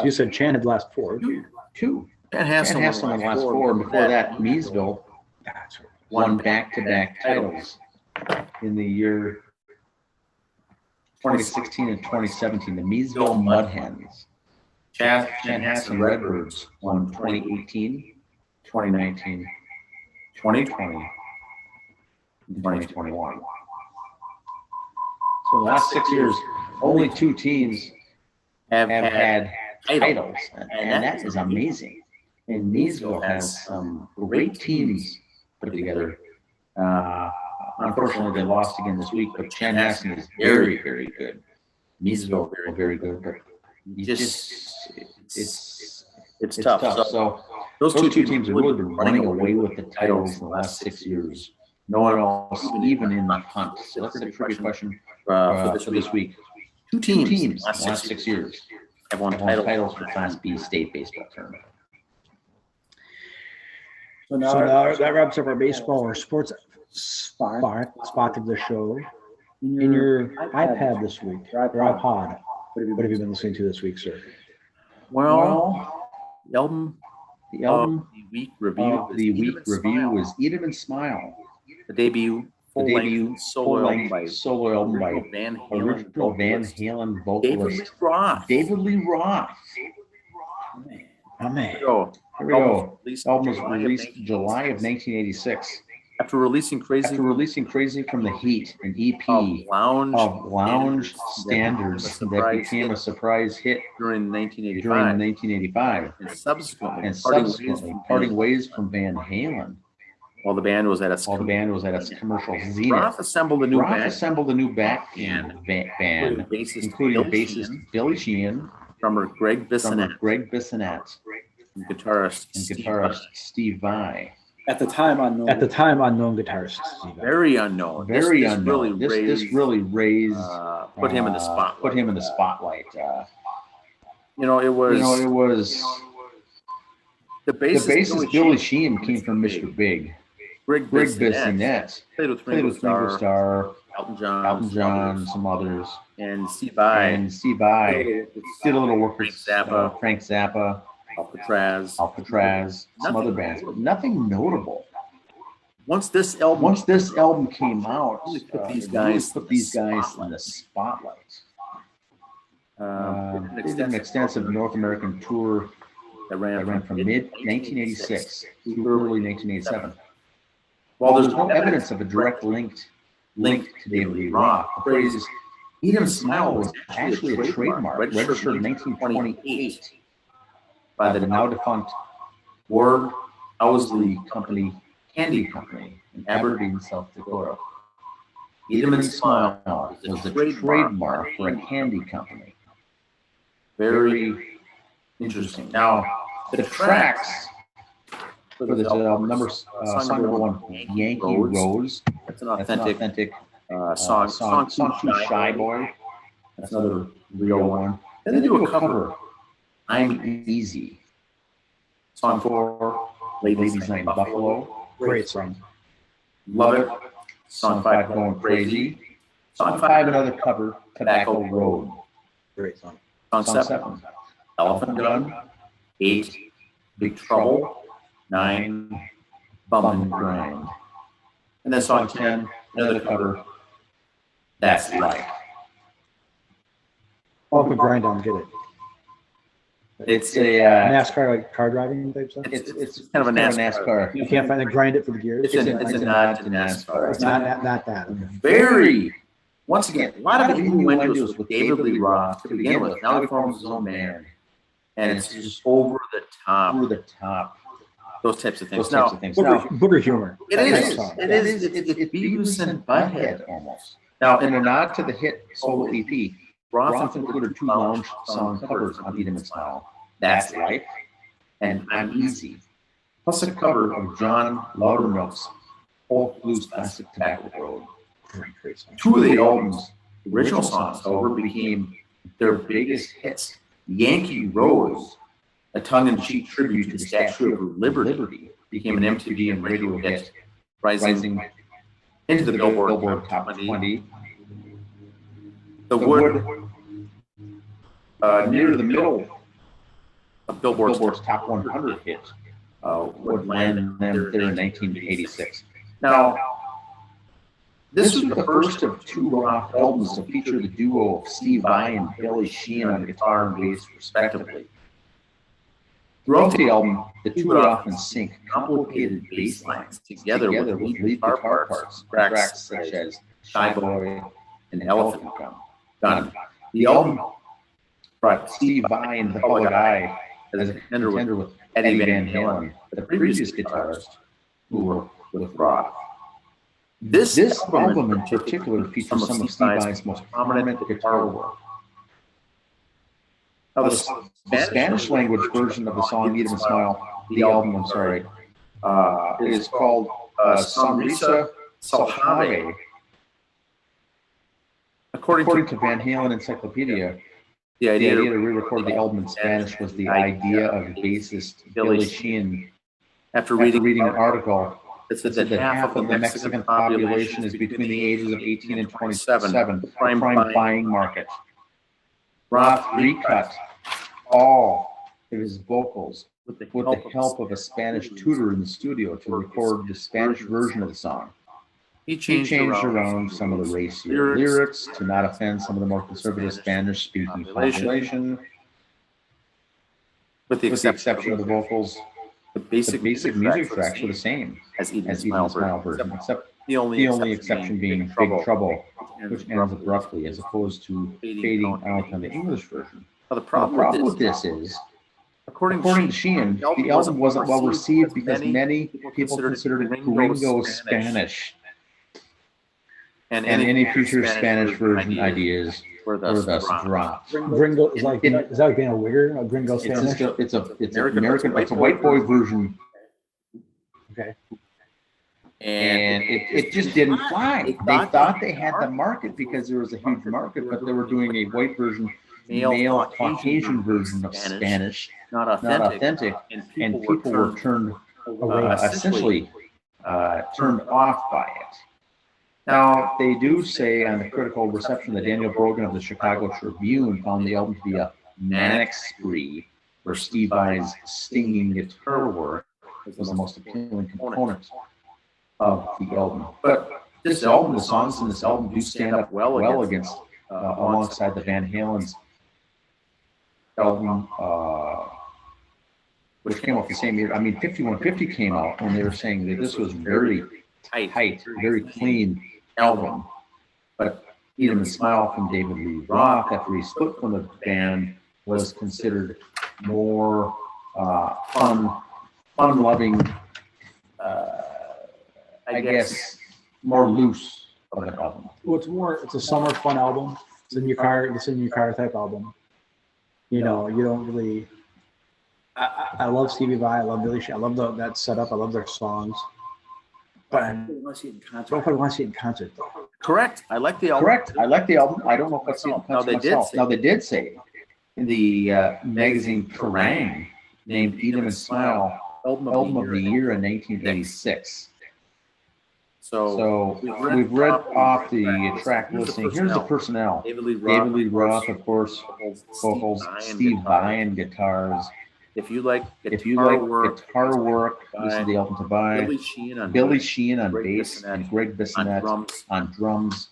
You said Chan had last 4. 2. Chanhassen won the last 4, and before that, Meesville won back-to-back titles in the year 2016 and 2017. The Meesville Mud Hens. Chanhassen Redbirds won 2018, 2019, 2020, and 2021. So the last 6 years, only 2 teams have had titles, and that is amazing. And Meesville has some great teams put together. Unfortunately, they lost again this week, but Chanhassen is very, very good. Meesville, very, very good, but it's tough. So those two teams have really been running away with the titles in the last 6 years. No one else, even in the hunt. So that's a trivia question for this week. Two teams in the last 6 years have won titles for Class B state baseball tournament. So now that wraps up our baseball or sports spot of the show. In your iPad this week, your iPod, what have you been listening to this week, sir? Well, the album The week review was Eat 'em and Smile. The debut full-length solo album by original Van Halen vocalist David Lee Roth. Oh man. Here we go. Album was released July of 1986. After releasing Crazy from the Heat, an EP of lounge standards that became a surprise hit during 1985, and subsequently parting ways from Van Halen. While the band was at its commercial zenith. Roth assembled a new back band, including bassist Billy Sheehan, drummer Greg Bissonette, and guitarist Steve Vai. At the time, unknown guitarist. Very unknown. This really raised, put him in the spotlight. It was the bassist Billy Sheehan came from Mr. Big. Greg Bissonette played with Ringo Starr, Elton John, some others, and Steve Vai did a little work with Frank Zappa, Alcatraz, some other bands, but nothing notable. Once this album came out, really put these guys in the spotlight. They did an extensive North American tour that ran from mid-1986 to early 1987. While there's no evidence of a direct link to David Lee Roth, the phrase "Eat 'em Smile" was actually a trademark registered in 1928 by the now defunct Ward Owsley Candy Company in Aberdeen, South Dakota. "Eat 'em Smile" was the trademark for a candy company. Very interesting. Now, the tracks for this album, song number one, Yankee Rose. That's an authentic song. Song two, Shy Boy. That's another real one. Then they do a cover, I'm Easy. Song 4, Ladies Night in Buffalo. Great song. Love it. Song 5, Going Crazy. Song 5, another cover, Tobacco Road. Great song. Song 7, Elephant Gun. 8, Big Trouble. 9, Bump and Grind. And then song 10, another cover, That's Life. Bump and Grind, don't get it. It's a NASCAR, like car driving type stuff. It's kind of a NASCAR. You can't find the grind it for the gears. It's a nod to NASCAR. It's not that. Very, once again, a lot of innuendos with David Lee Roth to begin with. Now he forms his own band, and it's just over the top. Those types of things. Booger humor. It is. It's Beavis and Butthead almost. Now, in a nod to the hit solo EP, Roth included 2 lounge song covers on Eat 'em and Smile, That's Life and I'm Easy, plus a cover of John Loudermilk's folk blues classic Tobacco Road. 2 of the album's original songs, however, became their biggest hits. Yankee Rose, a tongue-in-cheek tribute to the Statue of Liberty, became an MTV and radio hit, rising into the Billboard Top 20. The Wood, near the middle of Billboard's Top 100 hit, would land them there in 1986. Now, this was the first of 2 rock albums to feature the duo of Steve Vai and Billy Sheehan on guitar and bass, respectively. Throughout the album, the 2 would often sync complicated bass lines together with lead guitar parts, tracks such as Shy Boy and Elephant Gun. The album brought Steve Vai into the public eye as a contender with Eddie Van Halen, the previous guitarist who worked with Roth. This album in particular features some of Steve Vai's most prominent guitar work. Now, the Spanish language version of the song "Eat 'em Smile," the album, is called Sonrisa Salvaje. According to Van Halen Encyclopedia, the idea to re-record the album in Spanish was the idea of bassist Billy Sheehan. After reading an article that said that half of the Mexican population is between the ages of 18 and 27, the prime buying market. Roth recut all of his vocals with the help of a Spanish tutor in the studio to record the Spanish version of the song. He He changed around some of the racier lyrics to not offend some of the more conservative Spanish-speaking population, with the with the exception exception of the vocals. The The basic music tracks were the same as Eden as Smile Eden's Smile version, except the only exception being Big Trouble, which ends abruptly, as opposed to fading out on the English version. Now, the The problem problem with with this is, according according to Sheehan, the album wasn't well received because many people considered it gringo Spanish, and any future Spanish version ideas were thus dropped. Gringo is like, is that like being a wigger, a gringo Spanish? It's American, it's a white boy version, Okay. and it just didn't fly. They thought they had the market because there was a huge market, but they were doing a white version, male Caucasian version of Spanish, not authentic, and people were turned essentially turned off by it. Now, they do say on the critical reception that Daniel Brogan of the Chicago Tribune found the album to be a manic spree, where Steve Vai's stinging guitar work was the most appealing component of the album. But this album, the songs in this album do stand up well against, alongside the Van Halen's album, which came out the same year. I mean, 5150 came out when they were saying that this was very tight, very clean album. But Eden Smile from David Lee Roth, after he split from the band, was considered more fun-loving, I guess, more loose of an album. Well, it's a summer fun album. It's in your car type album. You know, you don't really. I love Stevie Vai. I love Billy. I love that setup. I love their songs. But I don't want to see it in concert. I don't want to see it in concert though. Correct. I like the album. Correct. I like the album. I don't know if I've seen it in concert myself. Now, they did say in the magazine Kerrang! Named Eden Smile Album of the Year in 1986. So we've read off the track listing. Here's the personnel. David Lee Roth, of course, vocals. Steve Vai on guitars. If you like guitar work, listen to the album to buy. Billy Sheehan on bass and Greg Bissonette on drums.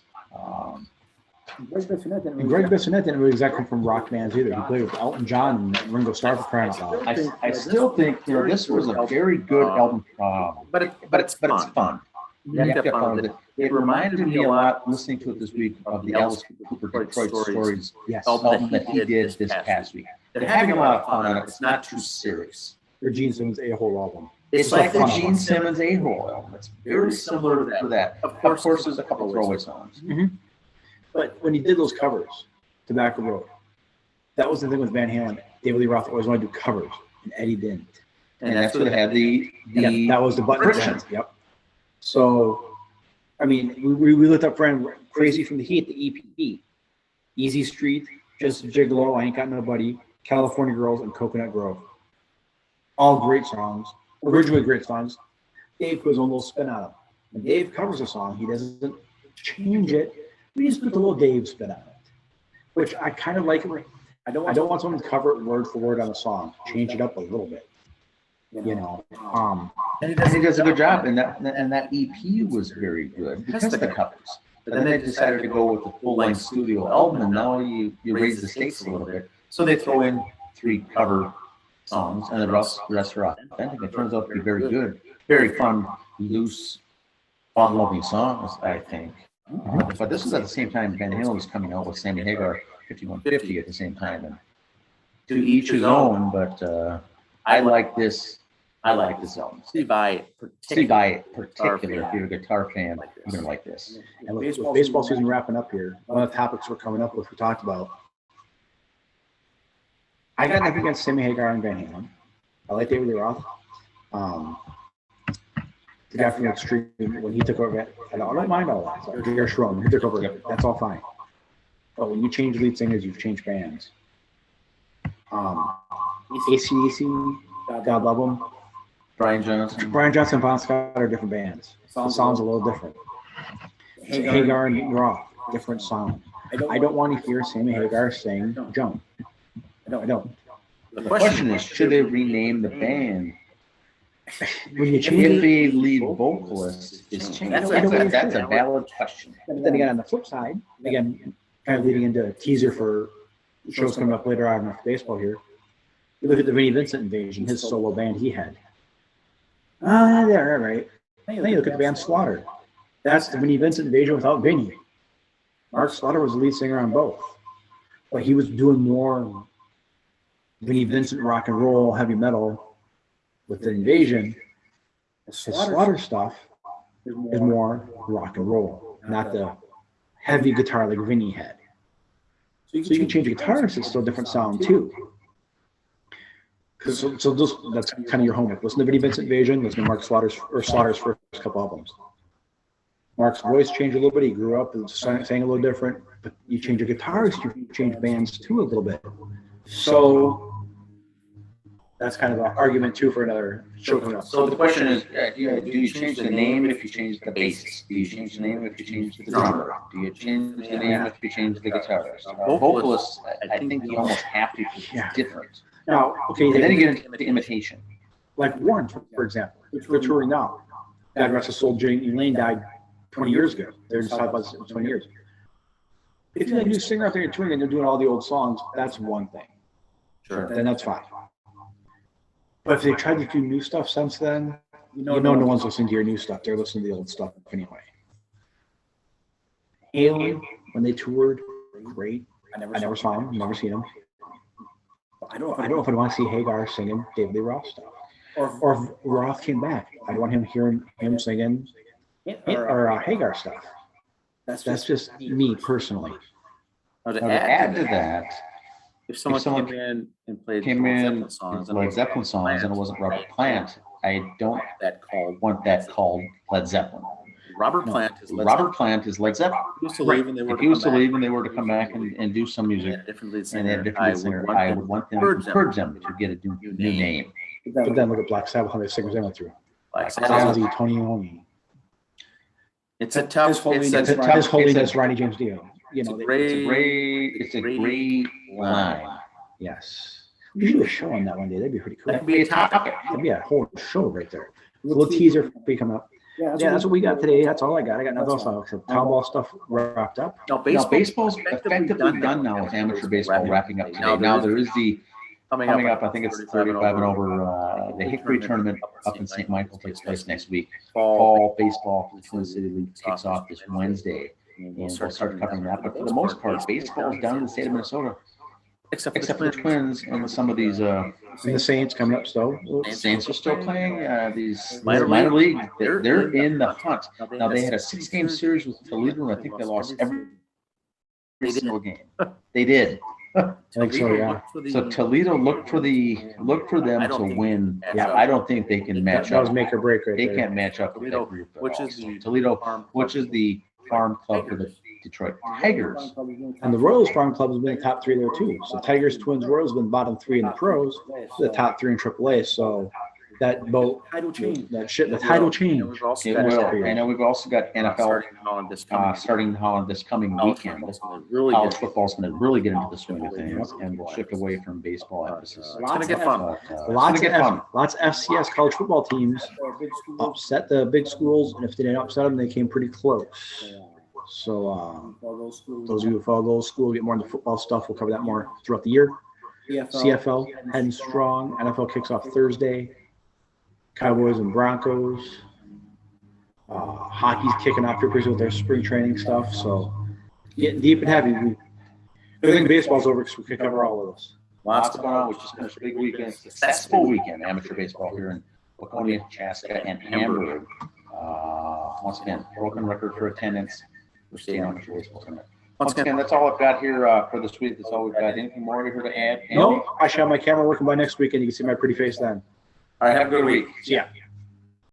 Greg Bissonette didn't really exactly come from rock bands either. He played with Elton John and Ringo Starr for crying out loud. I still think this was a very good album, but it's fun. You have to have fun with it. It reminded me a lot, listening to it this week, of the Alice Cooper Detroit Stories album that he did this past week. They're having a lot of fun on it. It's not too serious. Or Gene Simmons' A-Hole album. It's like the Gene Simmons A-Hole album. It's very similar to that. Of course, there's a couple throwaway songs. Mm-hmm. But when he did those covers, Tobacco Road, that was the thing with Van Halen. David Lee Roth always wanted to do covers, and Eddie didn't. And that's what had that was the button. Yep. So, I mean, we looked up Crazy from the Heat, the EP, Easy Street, Just a Gigolo, I Ain't Got Nobody, California Girls, and Coconut Grove. All great songs, originally great songs. Dave puts a little spin on them. When Dave covers a song, he doesn't change it. We just put the little Dave spin on it, which I kind of like. I don't want someone to cover it word for word on a song. Change it up a little bit. You know, and he does a good job, and that EP was very good because of the covers. But then they decided to go with the full-length studio album, and now you raise the stakes a little bit. So they throw in 3 cover songs, and the rest are authentic. It turns out to be very good, very fun, loose, fun-loving songs, I think. But this was at the same time Van Halen was coming out with Sammy Hagar 5150 at the same time, and to each his own. But I like this album. Steve Vai, particular, if you're a guitar fan, you're going to like this. And with baseball season wrapping up here, one of the topics we're coming up with, we talked about. I got nothing against Sammy Hagar and Van Halen. I like David Lee Roth. The guy from Extreme, when he took over, I don't mind all that. So, Gary Schroen, he took over, that's all fine. But when you change lead singers, you've changed bands. AC/DC, God love them. Brian Johnson and Bon Scott are different bands. The sound's a little different. Hagar and Roth, different sound. I don't want to hear Sammy Hagar sing Jump. I don't. The question is, should they rename the band when you If change the lead vocalist is changed, that's a valid question. But then again, on the flip side, again, kind of leading into a teaser for shows coming up later on with baseball here. You look at the Vinnie Vincent invasion, his solo band he had. There, right. Then you look at the band Slaughter. That's the Vinnie Vincent invasion without Vinnie. Mark Slaughter was the lead singer on both. But he was doing more Vinnie Vincent rock and roll, heavy metal with the invasion. His Slaughter stuff is more rock and roll, not the heavy guitar like Vinnie had. So you can change the guitarist, it's still a different sound too. So that's kind of your homework. Listen to Vinnie Vincent Invasion, listen to Mark Slaughter's first couple albums. Mark's voice changed a little bit, he grew up and sang a little different, but you change your guitarist, you change bands too a little bit. So that's kind of an argument too for another show coming up. So the question is, do you change the name if you change the bassist? Do you change the name if you change the drummer? Do you change the name if you change the guitarist? Vocalists, I think you almost have to be different. Now, okay, and then you get into imitation. Like Warren, for example, they're touring now. God rest his soul, Jane Elaine died 20 years ago. They're just talking about 20 years. If you have a new singer out there touring and they're doing all the old songs, that's one thing. Sure. Then that's fine. But if they tried to do new stuff since then, no one's listening to your new stuff. They're listening to the old stuff anyway. Alien, when they toured, great. I never saw them, never seen them. I don't know if I'd want to see Hagar singing David Lee Roth stuff. Or if Roth came back, I'd want hearing him singing or Hagar stuff. That's just me personally. Now to add to that, if someone came in and played Led Zeppelin songs and it wasn't Robert Plant, I don't want that called Led Zeppelin. Robert Plant is Led Zeppelin. He used to leave and they were if he was to leave and they were to come back and do some music, and they had a different lead singer, I would want them to encourage them to get a new name. But then look at Black Sabbath, how many singers they went through. Ozzy, Tony Iommi. It's a tough. His Holiness, Ronnie James Dio. It's a great line. Yes. We should do a show on that one day. That'd be pretty cool. That'd be a topic. That'd be a whole show right there. A little teaser be coming up. Yeah, that's what we got today. That's all I got. I got nothing else. Except town ball stuff wrapped up. Now, baseball's effectively done now with amateur baseball wrapping up today. Now there is the coming up. I think it's 35 and over. The Hickory tournament up in St. Michael takes place next week. Fall baseball for the Twin City League kicks off this Wednesday, and we'll start covering that. But for the most part, baseball is down in the state of Minnesota, except for the Twins and some of these. And the Saints coming up still. Saints are still playing. These minor league, they're in the hunt. Now they had a 6-game series with Toledo, and I think they lost every single game. They did. I think so, yeah. So Toledo look for them to win. Yeah, I don't think they can match up. That was make or break right there. They can't match up with that group. Which is the farm club for the Detroit Tigers. And the Royals farm club has been the top 3 there too. So Tigers, Twins, Royals have been bottom 3 in the pros, the top 3 in AAA. So that boat, the title change. And then we've also got NFL starting in Holland this coming weekend. College football is going to really get into the swing of things, and we'll shift away from baseball emphasis. It's going to get fun. Lots of FCS college football teams upset the big schools, and if they didn't upset them, they came pretty close. So those of you who follow those schools get more into football stuff. We'll cover that more throughout the year. CFL heading strong. NFL kicks off Thursday. Cowboys and Broncos. Hockey's kicking off here with their spring training stuff. So getting deep and heavy. I think baseball's over because we could cover all of this. Lots going on. We just finished a big weekend, successful weekend, amateur baseball here in Waconia, Chaska, and Hamburg. Once again, broken record for attendance. We're staying on amateur baseball tonight. Once again, that's all I've got here for this week. That's all we've got. Anything more here to add? No, I should have my camera working by next week, and you can see my pretty face then. All right, have a good week. See ya.